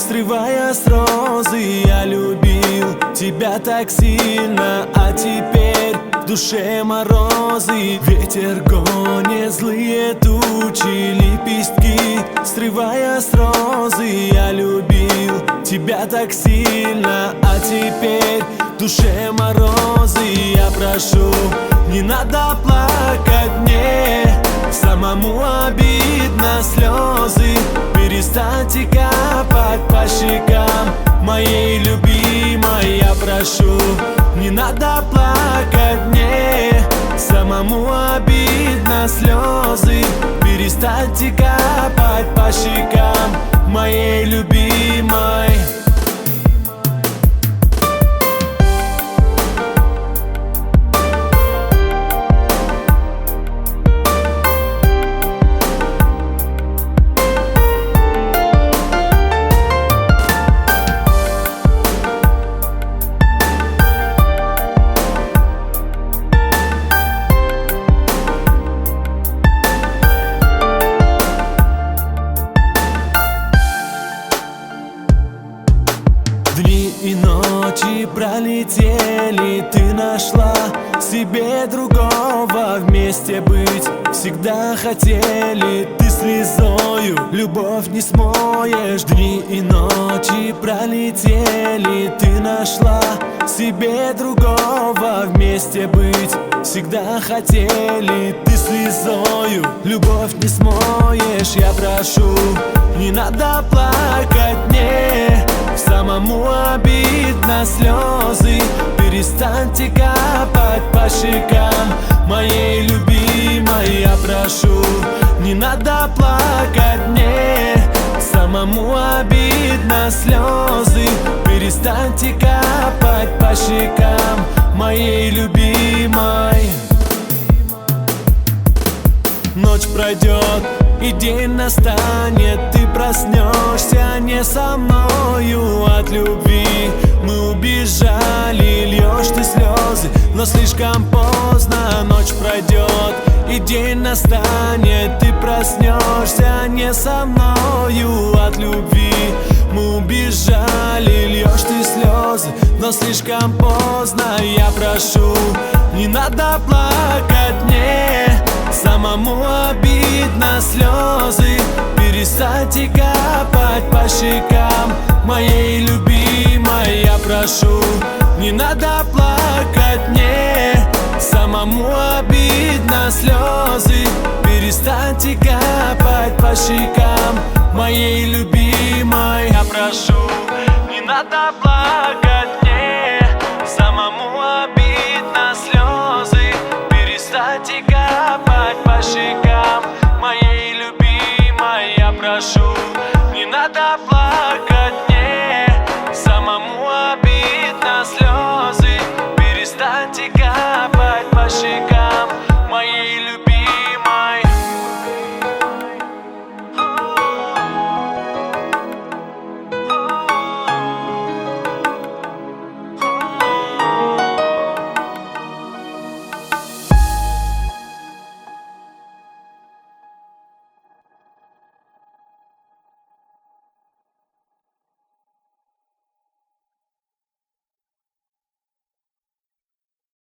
срывая с розы. Я любил тебя так сильно, а теперь в душе морозы. Ветер гонит злые тучи, лепестки срывая с розы. Я любил тебя так сильно, а теперь в душе морозы. Я прошу, не надо плакать мне, самому обидно слезы. Перестаньте капать по щекам моей любимой. Я прошу, не надо плакать мне, самому обидно слезы. Перестаньте капать по щекам моей любимой. Дни и ночи пролетели, ты нашла себе другого. Вместе быть всегда хотели, ты слезою любовь не смоешь. Дни и ночи пролетели, ты нашла себе другого. Вместе быть всегда хотели, ты слезою любовь не смоешь. Я прошу, не надо плакать мне, самому обидно слезы. Перестаньте капать по щекам моей любимой. Я прошу, не надо плакать мне, самому обидно слезы. Перестаньте капать по щекам моей любимой. Ночь пройдет и день настанет, ты проснешься не со мною. От любви мы убежали, льешь ты слезы, но слишком поздно. Ночь пройдет и день настанет, ты проснешься не со мною. От любви мы убежали, льешь ты слезы, но слишком поздно. Я прошу, не надо плакать мне, самому обидно слезы. Перестаньте капать по щекам моей любимой. Я прошу, не надо плакать мне, самому обидно слезы. Перестаньте капать по щекам моей любимой. Я прошу, не надо плакать мне, самому обидно слезы. Перестаньте капать по щекам моей любимой. Я прошу, не надо плакать мне, самому